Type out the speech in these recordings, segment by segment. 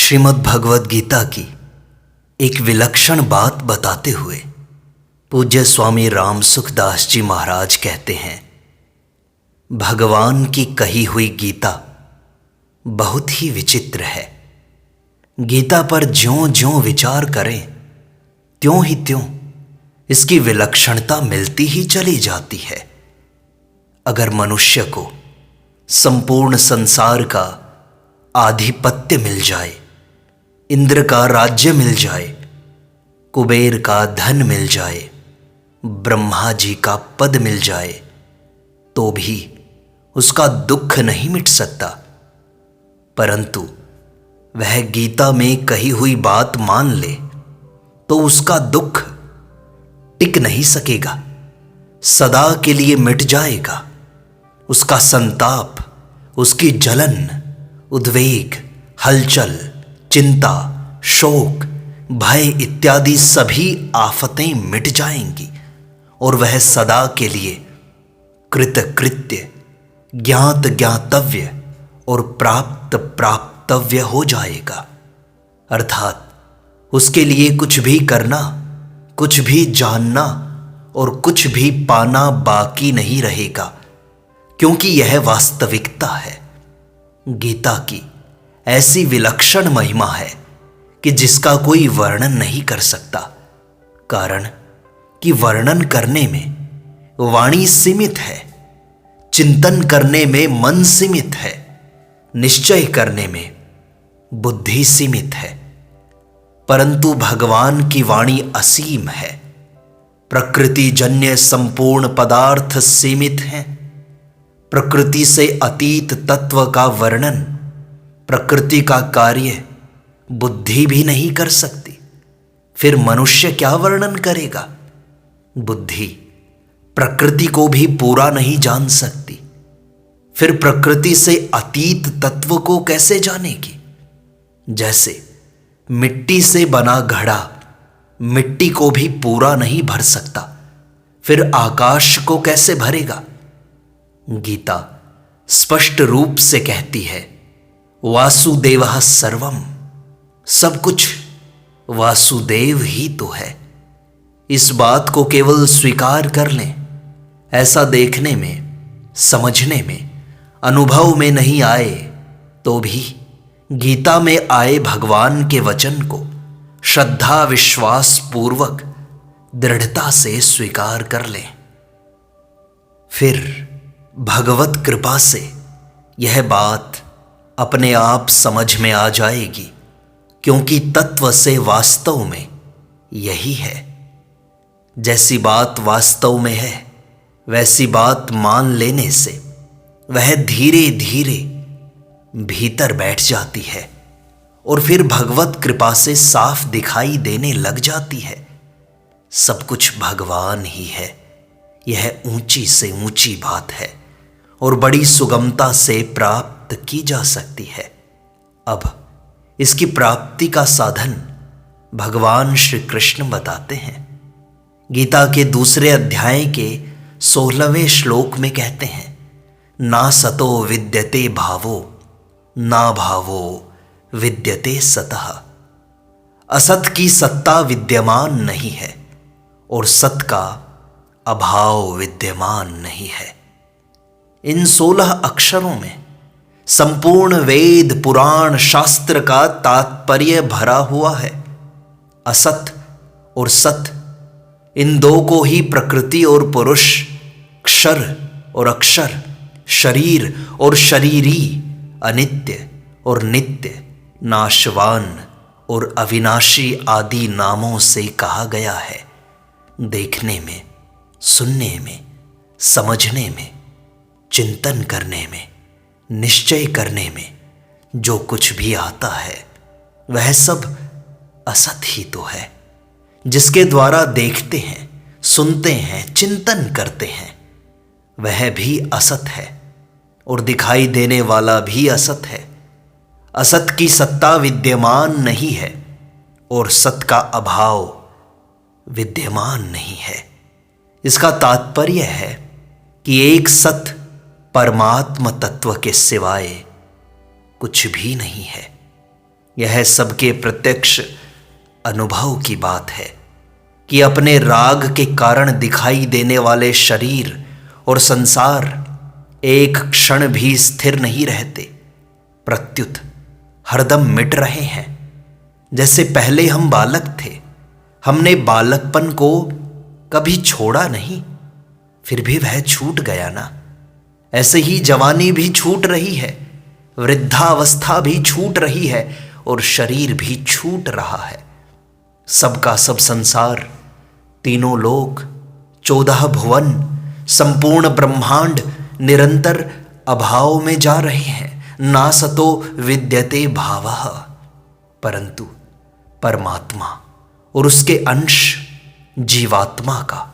श्रीमद् भगवद गीता की एक विलक्षण बात बताते हुए पूज्य स्वामी राम सुखदास जी महाराज कहते हैं, भगवान की कही हुई गीता बहुत ही विचित्र है। गीता पर ज्यों ज्यों विचार करें त्यों ही त्यों इसकी विलक्षणता मिलती ही चली जाती है। अगर मनुष्य को संपूर्ण संसार का आधिपत्य मिल जाए, इंद्र का राज्य मिल जाए, कुबेर का धन मिल जाए, ब्रह्मा जी का पद मिल जाए, तो भी उसका दुख नहीं मिट सकता। परंतु वह गीता में कही हुई बात मान ले तो उसका दुख टिक नहीं सकेगा, सदा के लिए मिट जाएगा। उसका संताप, उसकी जलन, उद्वेग, हलचल, चिंता, शोक, भय इत्यादि सभी आफतें मिट जाएंगी और वह सदा के लिए कृतकृत्य, ज्ञात ज्ञातव्य और प्राप्त प्राप्तव्य हो जाएगा। अर्थात उसके लिए कुछ भी करना, कुछ भी जानना और कुछ भी पाना बाकी नहीं रहेगा, क्योंकि यह वास्तविकता है। गीता की ऐसी विलक्षण महिमा है कि जिसका कोई वर्णन नहीं कर सकता। कारण कि वर्णन करने में वाणी सीमित है, चिंतन करने में मन सीमित है, निश्चय करने में बुद्धि सीमित है। परंतु भगवान की वाणी असीम है। प्रकृति जन्य संपूर्ण पदार्थ सीमित हैं। प्रकृति से अतीत तत्व का वर्णन, प्रकृति का कार्य बुद्धि भी नहीं कर सकती। फिर मनुष्य क्या वर्णन करेगा? बुद्धि प्रकृति को भी पूरा नहीं जान सकती, फिर प्रकृति से अतीत तत्व को कैसे जानेगी? जैसे मिट्टी से बना घड़ा मिट्टी को भी पूरा नहीं भर सकता, फिर आकाश को कैसे भरेगा? गीता स्पष्ट रूप से कहती है, वासुदेवः सर्वम, सब कुछ वासुदेव ही तो है। इस बात को केवल स्वीकार कर लें। ऐसा देखने में, समझने में, अनुभव में नहीं आए तो भी गीता में आए भगवान के वचन को श्रद्धा विश्वास पूर्वक दृढ़ता से स्वीकार कर लें। फिर भगवत कृपा से यह बात अपने आप समझ में आ जाएगी, क्योंकि तत्व से वास्तव में यही है। जैसी बात वास्तव में है वैसी बात मान लेने से वह धीरे धीरे भीतर बैठ जाती है और फिर भगवत कृपा से साफ दिखाई देने लग जाती है। सब कुछ भगवान ही है। यह ऊंची से ऊंची बात है और बड़ी सुगमता से प्राप्त की जा सकती है। अब इसकी प्राप्ति का साधन भगवान श्री कृष्ण बताते हैं। गीता के दूसरे अध्याय के 16वें श्लोक में कहते हैं, ना सतो विद्यते भावो ना भावो विद्यते सतः। असत की सत्ता विद्यमान नहीं है और सत का अभाव विद्यमान नहीं है। इन 16 अक्षरों में संपूर्ण वेद पुराण शास्त्र का तात्पर्य भरा हुआ है। असत और सत, इन दो को ही प्रकृति और पुरुष, क्षर और अक्षर, शरीर और शरीरी, अनित्य और नित्य, नाशवान और अविनाशी आदि नामों से कहा गया है। देखने में, सुनने में, समझने में, चिंतन करने में, निश्चय करने में जो कुछ भी आता है वह सब असत ही तो है। जिसके द्वारा देखते हैं, सुनते हैं, चिंतन करते हैं वह भी असत है और दिखाई देने वाला भी असत है। असत की सत्ता विद्यमान नहीं है और सत का अभाव विद्यमान नहीं है। इसका तात्पर्य है कि एक सत परमात्म तत्व के सिवाय कुछ भी नहीं है। यह सबके प्रत्यक्ष अनुभव की बात है कि अपने राग के कारण दिखाई देने वाले शरीर और संसार एक क्षण भी स्थिर नहीं रहते, प्रत्युत हरदम मिट रहे हैं। जैसे पहले हम बालक थे, हमने बालकपन को कभी छोड़ा नहीं, फिर भी वह छूट गया ना। ऐसे ही जवानी भी छूट रही है, वृद्धावस्था भी छूट रही है और शरीर भी छूट रहा है। सबका सब संसार, तीनों लोक, 14 भुवन, संपूर्ण ब्रह्मांड निरंतर अभाव में जा रहे हैं। ना सतो विद्यते भावः, परंतु परमात्मा और उसके अंश जीवात्मा का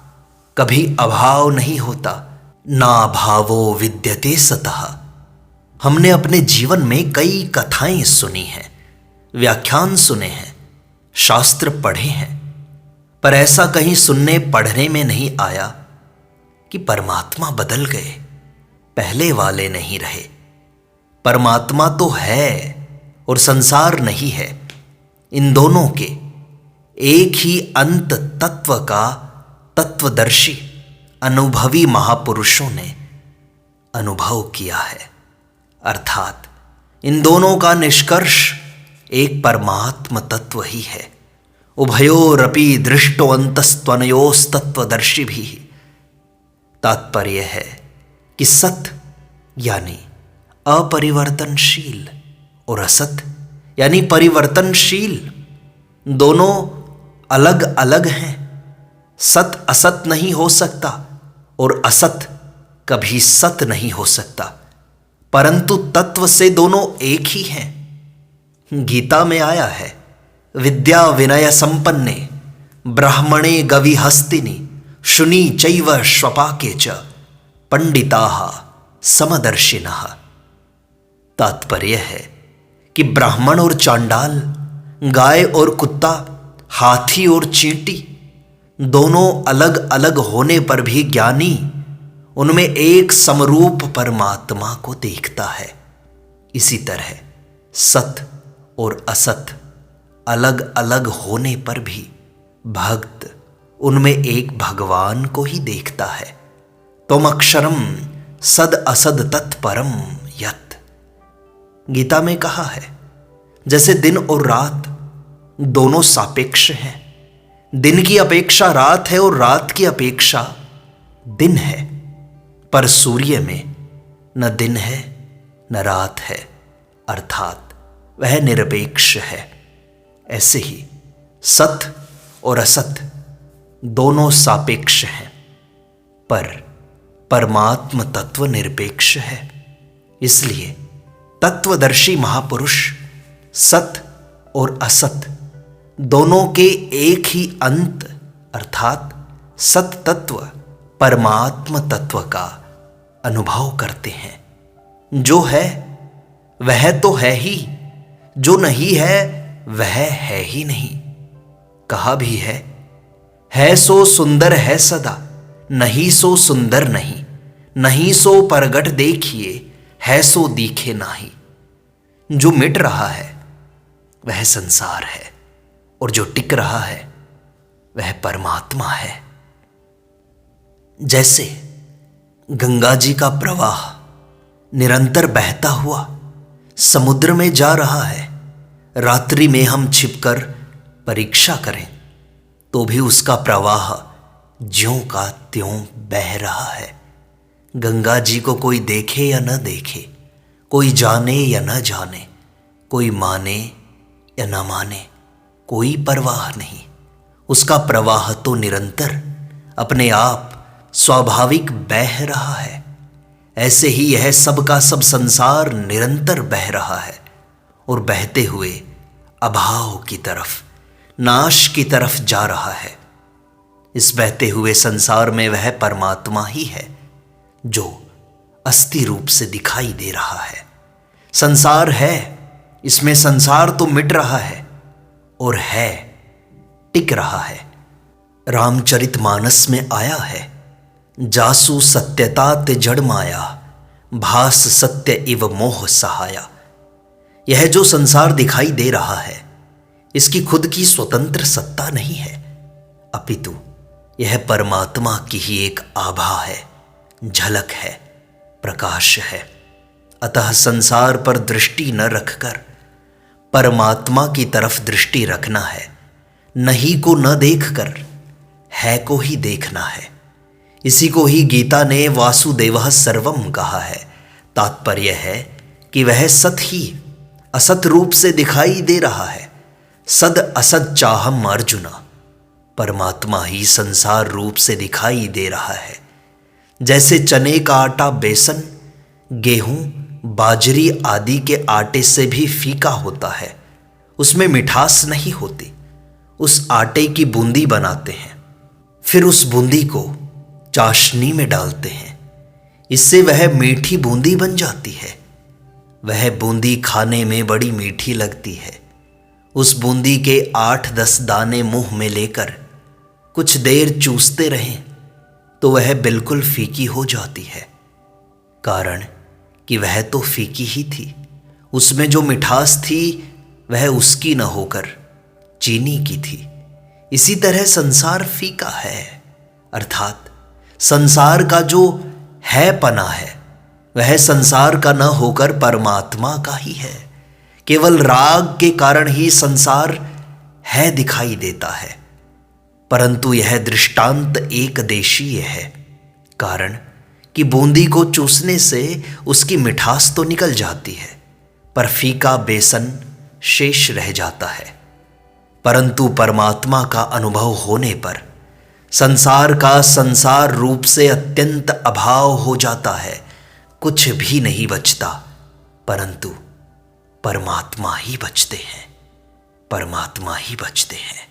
कभी अभाव नहीं होता। ना भावो विद्यते सतः। हमने अपने जीवन में कई कथाएं सुनी हैं, व्याख्यान सुने हैं, शास्त्र पढ़े हैं, पर ऐसा कहीं सुनने पढ़ने में नहीं आया कि परमात्मा बदल गए, पहले वाले नहीं रहे। परमात्मा तो है और संसार नहीं है। इन दोनों के एक ही अंत तत्व का तत्वदर्शी अनुभवी महापुरुषों ने अनुभव किया है। अर्थात इन दोनों का निष्कर्ष एक परमात्म तत्व ही है। उभयोरपि दृष्टोऽन्तस्त्वनयोस्तत्वदर्शी भी। तात्पर्य है कि सत यानी अपरिवर्तनशील और असत यानी परिवर्तनशील दोनों अलग अलग हैं। सत असत नहीं हो सकता और असत कभी सत नहीं हो सकता, परंतु तत्व से दोनों एक ही हैं। गीता में आया है, विद्या विनय संपन्ने ब्राह्मणे गवि हस्तिनि शुनि चैव श्वपाके च पंडिताः समदर्शिनः। तात्पर्य है कि ब्राह्मण और चांडाल, गाय और कुत्ता, हाथी और चींटी दोनों अलग अलग होने पर भी ज्ञानी उनमें एक समरूप परमात्मा को देखता है। इसी तरह सत और असत अलग अलग होने पर भी भक्त उनमें एक भगवान को ही देखता है। त्वमक्षरम सद असद तत्परम यत्। गीता में कहा है, जैसे दिन और रात दोनों सापेक्ष हैं, दिन की अपेक्षा रात है और रात की अपेक्षा दिन है, पर सूर्य में न दिन है न रात है, अर्थात वह निरपेक्ष है। ऐसे ही सत और असत दोनों सापेक्ष हैं, पर परमात्म तत्व निरपेक्ष है। इसलिए तत्वदर्शी महापुरुष सत और असत दोनों के एक ही अंत अर्थात सत तत्व परमात्म तत्व का अनुभव करते हैं। जो है वह तो है ही, जो नहीं है वह है ही नहीं। कहा भी है सो सुंदर है सदा, नहीं सो सुंदर नहीं, नहीं सो परगट देखिए, है सो दिखे नाही। जो मिट रहा है वह संसार है और जो टिक रहा है वह परमात्मा है। जैसे गंगा जी का प्रवाह निरंतर बहता हुआ समुद्र में जा रहा है, रात्रि में हम छिपकर परीक्षा करें तो भी उसका प्रवाह ज्यों का त्यों बह रहा है। गंगा जी को कोई देखे या न देखे, कोई जाने या न जाने, कोई माने या न माने, कोई परवाह नहीं। उसका प्रवाह तो निरंतर अपने आप स्वाभाविक बह रहा है। ऐसे ही यह सब का सब संसार निरंतर बह रहा है और बहते हुए अभाव की तरफ, नाश की तरफ जा रहा है। इस बहते हुए संसार में वह परमात्मा ही है जो अस्थि रूप से दिखाई दे रहा है। संसार है, इसमें संसार तो मिट रहा है और है टिक रहा है। रामचरितमानस में आया है, जासु सत्यता ते जड़ माया, भास सत्य इव मोह सहाया। यह जो संसार दिखाई दे रहा है, इसकी खुद की स्वतंत्र सत्ता नहीं है, अपितु यह परमात्मा की ही एक आभा है, झलक है, प्रकाश है। अतः संसार पर दृष्टि न रखकर परमात्मा की तरफ दृष्टि रखना है। नहीं को न देखकर है को ही देखना है। इसी को ही गीता ने वासुदेवः सर्वम कहा है। तात्पर्य है कि वह सत ही असत रूप से दिखाई दे रहा है। सद असद चाहम अर्जुना, परमात्मा ही संसार रूप से दिखाई दे रहा है। जैसे चने का आटा बेसन, गेहूं, बाजरी आदि के आटे से भी फीका होता है, उसमें मिठास नहीं होती। उस आटे की बूंदी बनाते हैं, फिर उस बूंदी को चाशनी में डालते हैं, इससे वह मीठी बूंदी बन जाती है। वह बूंदी खाने में बड़ी मीठी लगती है। उस बूंदी के 8-10 दाने मुंह में लेकर कुछ देर चूसते रहें तो वह बिल्कुल फीकी हो जाती है, कारण कि वह तो फीकी ही थी। उसमें जो मिठास थी वह उसकी न होकर चीनी की थी। इसी तरह संसार फीका है, अर्थात संसार का जो है पना है वह संसार का न होकर परमात्मा का ही है। केवल राग के कारण ही संसार है दिखाई देता है, परंतु यह दृष्टांत एक देशीय है, कारण कि बूंदी को चूसने से उसकी मिठास तो निकल जाती है, पर फीका बेसन शेष रह जाता है। परंतु परमात्मा का अनुभव होने पर संसार का संसार रूप से अत्यंत अभाव हो जाता है। कुछ भी नहीं बचता, परंतु परमात्मा ही बचते हैं, परमात्मा ही बचते हैं।